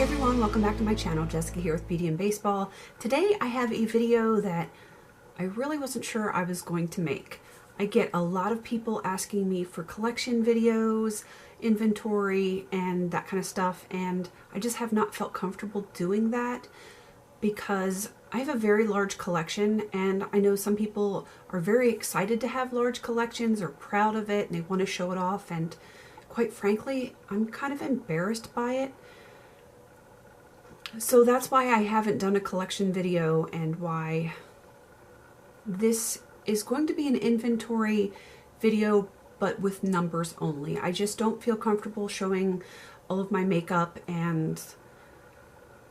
Hey everyone, welcome back to my channel. Jessica here with Beauty and Baseball. Today I have a video that I really wasn't sure I was going to make. I get a lot of people asking me for collection videos, inventory, and that kind of stuff, and I just have not felt comfortable doing that because I have a very large collection, and I know some people are very excited to have large collections or proud of it and they want to show it off, and quite frankly, I'm kind of embarrassed by it. So that's why I haven't done a collection video, and why this is going to be an inventory video, but with numbers only. I just don't feel comfortable showing all of my makeup, and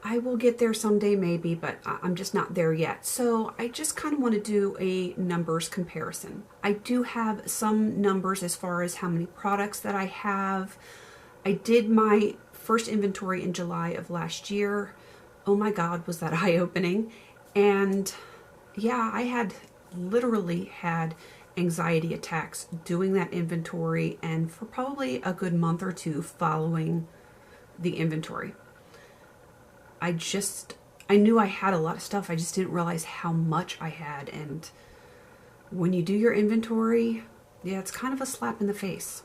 I will get there someday maybe, but I'm just not there yet. So I just kind of want to do a numbers comparison. I do have some numbers as far as how many products that I have. I did my first inventory in July of last year. Oh my God, was that eye-opening. And yeah, I had literally had anxiety attacks doing that inventory, and for probably a good month or two following the inventory. I knew I had a lot of stuff, I just didn't realize how much I had. And when you do your inventory, yeah, it's kind of a slap in the face.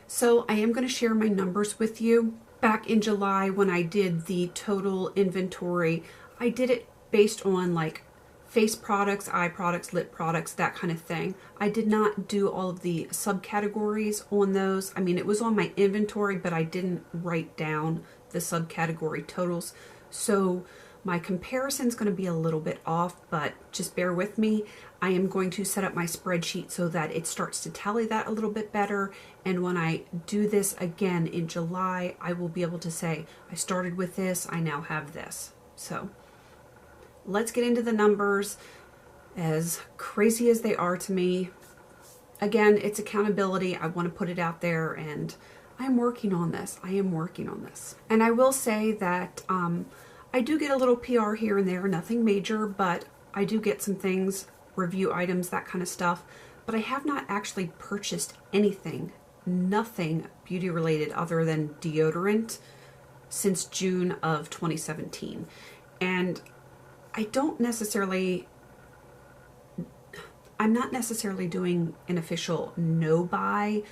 So I am going to share my numbers with you. Back in July when I did the total inventory, I did it based on like face products, eye products, lip products, that kind of thing. I did not do all of the subcategories on those. I mean, it was on my inventory, but I didn't write down the subcategory totals. So my comparison is going to be a little bit off, but just bear with me. I am going to set up my spreadsheet so that it starts to tally that a little bit better. And when I do this again in July, I will be able to say, I started with this, I now have this. So let's get into the numbers, as crazy as they are to me. Again, it's accountability. I want to put it out there, and I'm working on this. I am working on this. And I will say that I do get a little PR here and there, nothing major, but I do get some things, review items, that kind of stuff. But I have not actually purchased anything, nothing beauty related other than deodorant since June of 2017. And I'm not necessarily doing an official no buy,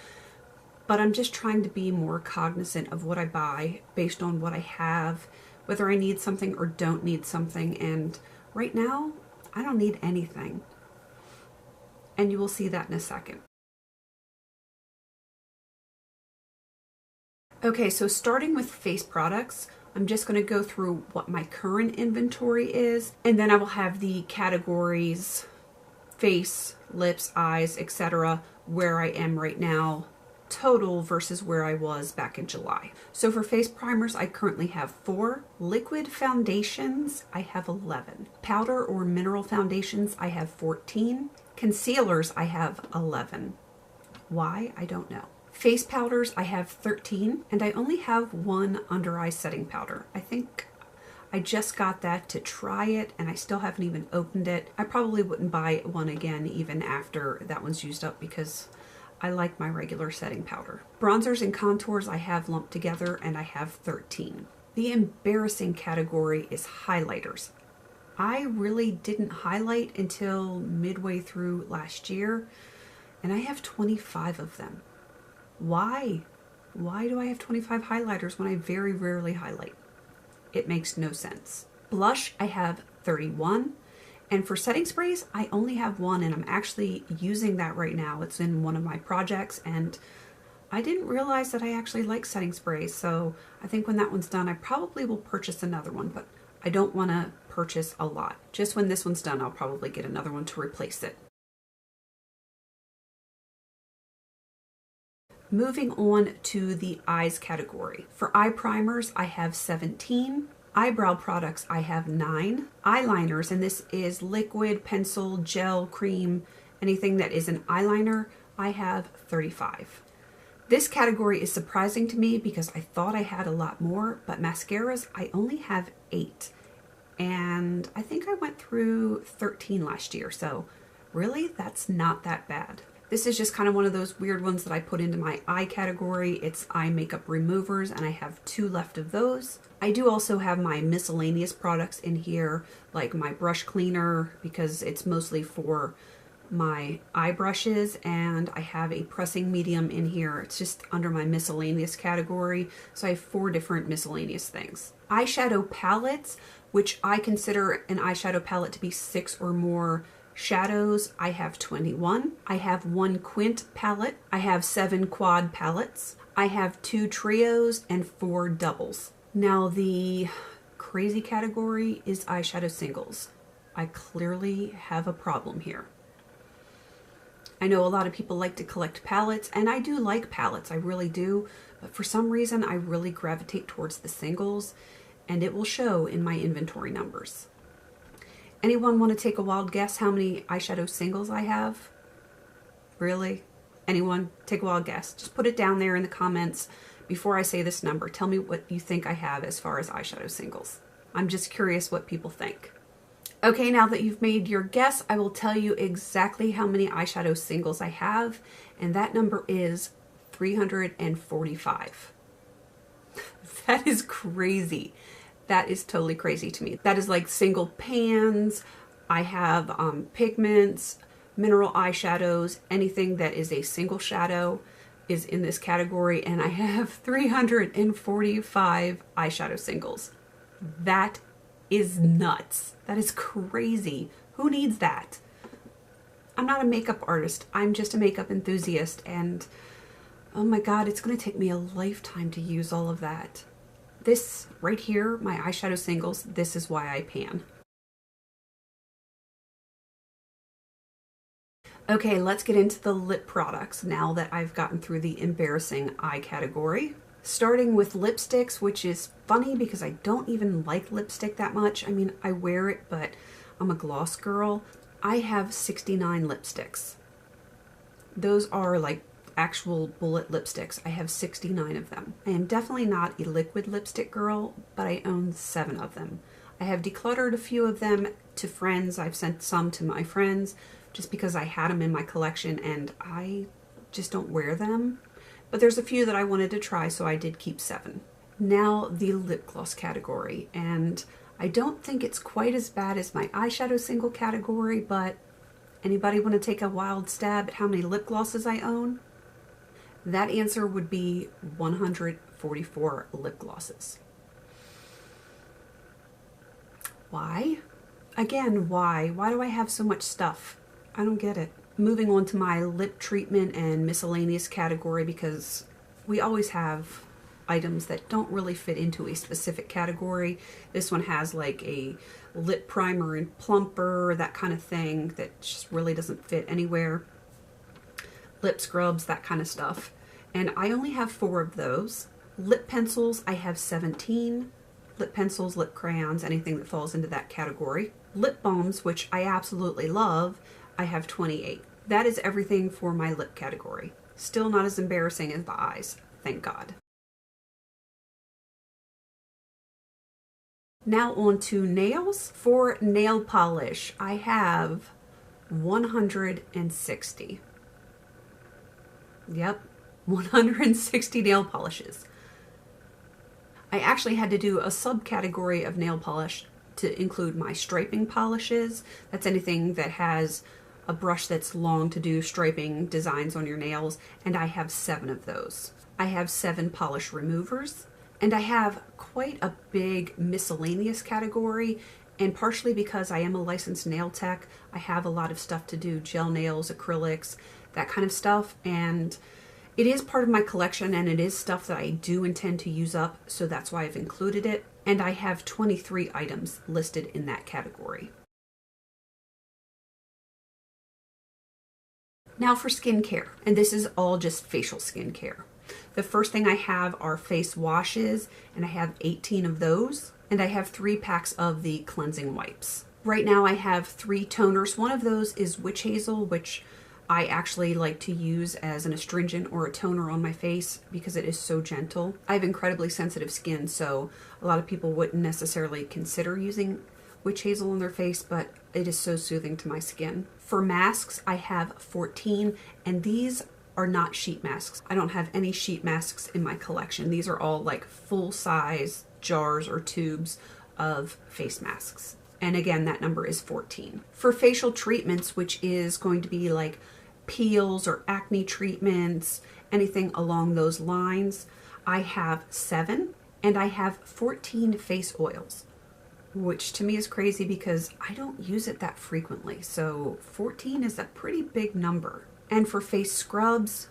but I'm just trying to be more cognizant of what I buy based on what I have, whether I need something or don't need something. And right now, I don't need anything. And you will see that in a second. Okay, so starting with face products, I'm just going to go through what my current inventory is, and then I will have the categories, face, lips, eyes, etc., where I am right now, total versus where I was back in July. So for face primers, I currently have 4. Liquid foundations, I have 11. Powder or mineral foundations, I have 14. Concealers, I have 11. Why? I don't know. Face powders, I have 13, and I only have 1 under eye setting powder. I think I just got that to try it, and I still haven't even opened it. I probably wouldn't buy one again even after that one's used up, because I like my regular setting powder. Bronzers and contours I have lumped together, and I have 13. The embarrassing category is highlighters. I really didn't highlight until midway through last year, and I have 25 of them. Why? Why do I have 25 highlighters when I very rarely highlight? It makes no sense. Blush, I have 31. And for setting sprays, I only have 1, and I'm actually using that right now. It's in one of my projects, and I didn't realize that I actually like setting sprays. So I think when that one's done, I probably will purchase another one, but I don't want to purchase a lot. Just when this one's done, I'll probably get another one to replace it. Moving on to the eyes category. For eye primers, I have 17. Eyebrow products, I have 9. Eyeliners, and this is liquid, pencil, gel, cream, anything that is an eyeliner, I have 35. This category is surprising to me because I thought I had a lot more, but mascaras, I only have 8. And I think I went through 13 last year, so really, that's not that bad. This is just kind of one of those weird ones that I put into my eye category. It's eye makeup removers, and I have 2 left of those. I do also have my miscellaneous products in here, like my brush cleaner, because it's mostly for my eye brushes, and I have a pressing medium in here. It's just under my miscellaneous category, so I have 4 different miscellaneous things. Eyeshadow palettes, which I consider an eyeshadow palette to be 6 or more shadows. I have 21. I have 1 quint palette. I have 7 quad palettes. I have 2 trios and 4 doubles. Now the crazy category is eyeshadow singles. I clearly have a problem here. I know a lot of people like to collect palettes, and I do like palettes, I really do, but for some reason I really gravitate towards the singles, and it will show in my inventory numbers. Anyone want to take a wild guess how many eyeshadow singles I have? Really? Anyone? Take a wild guess. Just put it down there in the comments before I say this number. Tell me what you think I have as far as eyeshadow singles. I'm just curious what people think. Okay, now that you've made your guess, I will tell you exactly how many eyeshadow singles I have, and that number is 345. That is crazy. That is totally crazy to me. That is like single pans. I have pigments, mineral eyeshadows, anything that is a single shadow is in this category, and I have 345 eyeshadow singles. That is nuts. That is crazy. Who needs that? I'm not a makeup artist. I'm just a makeup enthusiast, and oh my God, it's going to take me a lifetime to use all of that. This right here, my eyeshadow singles, this is why I pan. Okay, let's get into the lip products now that I've gotten through the embarrassing eye category. Starting with lipsticks, which is funny because I don't even like lipstick that much. I mean, I wear it, but I'm a gloss girl. I have 69 lipsticks. Those are like actual bullet lipsticks. I have 69 of them. I am definitely not a liquid lipstick girl, but I own 7 of them. I have decluttered a few of them to friends. I've sent some to my friends just because I had them in my collection and I just don't wear them. But there's a few that I wanted to try, so I did keep 7. Now the lip gloss category, and I don't think it's quite as bad as my eyeshadow single category, but anybody want to take a wild stab at how many lip glosses I own? That answer would be 144 lip glosses. Why? Again, why? Why do I have so much stuff? I don't get it. Moving on to my lip treatment and miscellaneous category, because we always have items that don't really fit into a specific category. This one has like a lip primer and plumper, that kind of thing that just really doesn't fit anywhere. Lip scrubs, that kind of stuff. And I only have 4 of those. Lip pencils, I have 17. Lip pencils, lip crayons, anything that falls into that category. Lip balms, which I absolutely love, I have 28. That is everything for my lip category. Still not as embarrassing as the eyes, thank God. Now on to nails. For nail polish, I have 160. Yep, 160 nail polishes. I actually had to do a subcategory of nail polish to include my striping polishes. That's anything that has a brush that's long to do striping designs on your nails, and I have 7 of those. I have 7 polish removers, and I have quite a big miscellaneous category, and partially because I am a licensed nail tech, I have a lot of stuff to do, gel nails, acrylics, that kind of stuff, and it is part of my collection, and it is stuff that I do intend to use up, so that's why I've included it, and I have 23 items listed in that category. Now for skincare, and this is all just facial skincare. The first thing I have are face washes, and I have 18 of those, and I have 3 packs of the cleansing wipes. Right now I have 3 toners. One of those is witch hazel, which I actually like to use as an astringent or a toner on my face because it is so gentle. I have incredibly sensitive skin, so a lot of people wouldn't necessarily consider using witch hazel on their face, but It is so soothing to my skin. For masks, I have 14, and these are not sheet masks. I don't have any sheet masks in my collection. These are all like full-size jars or tubes of face masks. And again, that number is 14. For facial treatments, which is going to be like peels or acne treatments, anything along those lines, I have 7, and I have 14 face oils, which to me is crazy because I don't use it that frequently. So 14 is a pretty big number. And for face scrubs,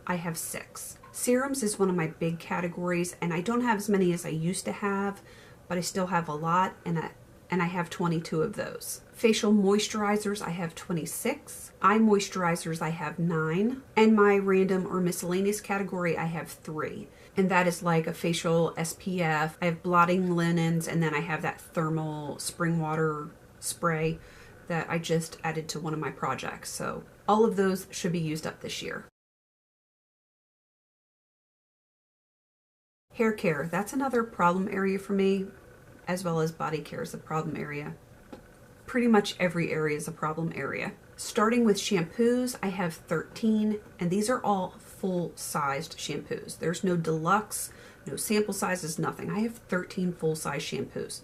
I have 6. Serums is one of my big categories, and I don't have as many as I used to have, but I still have a lot, and I have 22 of those. Facial moisturizers, I have 26. Eye moisturizers, I have 9. And my random or miscellaneous category, I have 3. And that is like a facial SPF. I have blotting linens, and then I have that thermal spring water spray that I just added to one of my projects. So all of those should be used up this year. Hair care, that's another problem area for me, as well as body care is a problem area. Pretty much every area is a problem area. Starting with shampoos, I have 13, and these are all full-sized shampoos. There's no deluxe, no sample sizes, nothing. I have 13 full-size shampoos,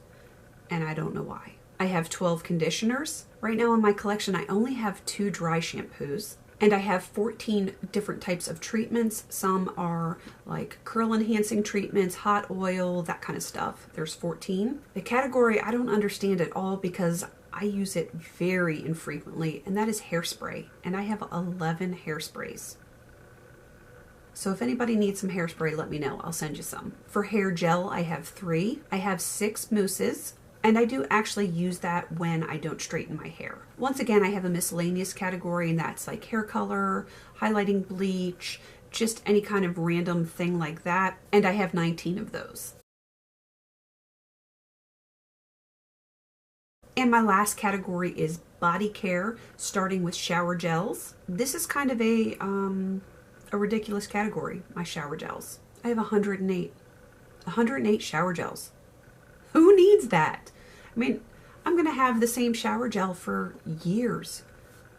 and I don't know why. I have 12 conditioners. Right now in my collection, I only have 2 dry shampoos, and I have 14 different types of treatments. Some are like curl enhancing treatments, hot oil, that kind of stuff. There's 14. The category I don't understand at all because I use it very infrequently, and that is hairspray, and I have 11 hairsprays. So if anybody needs some hairspray, let me know. I'll send you some. For hair gel, I have 3. I have 6 mousses, and I do actually use that when I don't straighten my hair. Once again, I have a miscellaneous category, and that's like hair color, highlighting bleach, just any kind of random thing like that, and I have 19 of those. And my last category is body care, starting with shower gels. This is kind of a ridiculous category, my shower gels. I have 108 shower gels. Who needs that? I mean, I'm going to have the same shower gel for years.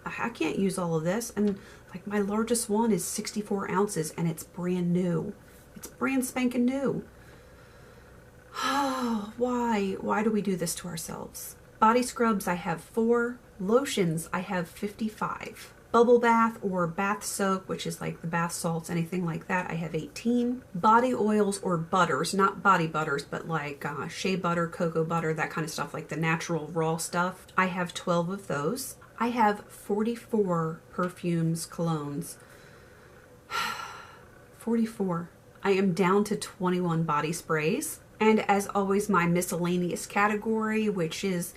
I can't use all of this. And like my largest one is 64 ounces, and it's brand new. It's brand spanking new. Oh, why? Why do we do this to ourselves? Body scrubs, I have 4. Lotions, I have 55. Bubble bath or bath soap, which is like the bath salts, anything like that, I have 18. Body oils or butters, not body butters, but like shea butter, cocoa butter, that kind of stuff, like the natural raw stuff. I have 12 of those. I have 44 perfumes, colognes. 44. I am down to 21 body sprays. And as always, my miscellaneous category, which is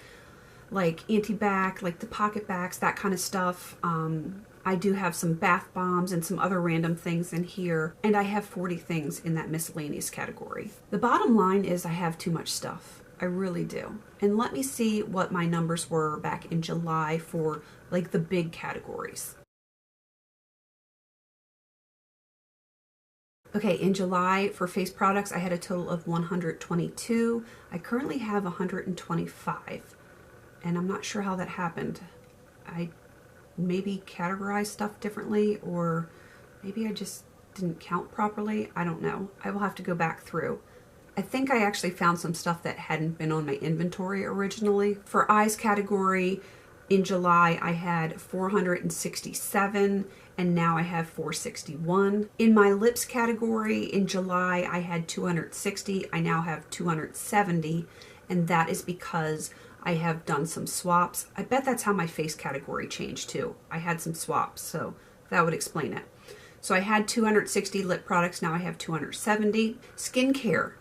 like anti-bac, like the pocket bacs, that kind of stuff. I do have some bath bombs and some other random things in here, and I have 40 things in that miscellaneous category. The bottom line is I have too much stuff. I really do. And let me see what my numbers were back in July for like the big categories. Okay, in July for face products, I had a total of 122. I currently have 125, and I'm not sure how that happened. I maybe categorized stuff differently, or maybe I just didn't count properly. I don't know. I will have to go back through. I think I actually found some stuff that hadn't been on my inventory originally. For eyes category, in July, I had 467, and now I have 461. In my lips category, in July, I had 260. I now have 270, and that is because I have done some swaps. I bet that's how my face category changed too. I had some swaps, so that would explain it. So I had 260 lip products, now I have 270. Skincare.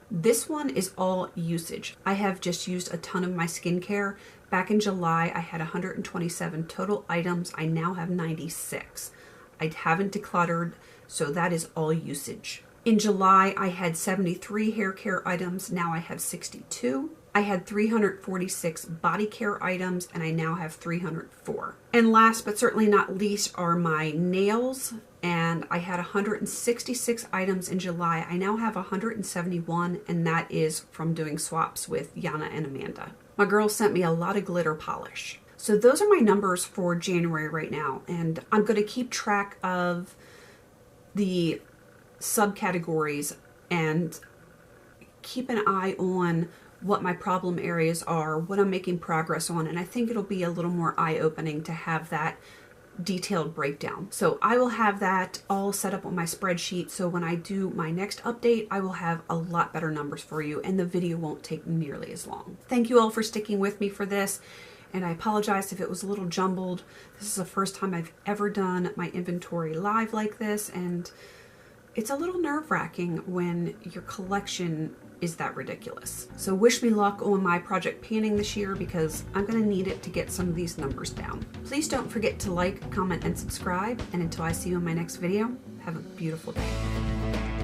This one is all usage. I have just used a ton of my skincare. Back in July, I had 127 total items. I now have 96. I haven't decluttered, so that is all usage. In July, I had 73 hair care items. Now I have 62. I had 346 body care items, and I now have 304. And last but certainly not least are my nails. And I had 166 items in July. I now have 171, and that is from doing swaps with Yana and Amanda. My girl sent me a lot of glitter polish. So those are my numbers for January right now, and I'm going to keep track of the subcategories and keep an eye on what my problem areas are, what I'm making progress on, and I think it'll be a little more eye-opening to have that detailed breakdown. So I will have that all set up on my spreadsheet, so when I do my next update, I will have a lot better numbers for you, and the video won't take nearly as long. Thank you all for sticking with me for this, and I apologize if it was a little jumbled. This is the first time I've ever done my inventory live like this, and it's a little nerve-wracking when your collection is that ridiculous. So wish me luck on my project panning this year, because I'm going to need it to get some of these numbers down. Please don't forget to like, comment, and subscribe. And until I see you in my next video, have a beautiful day.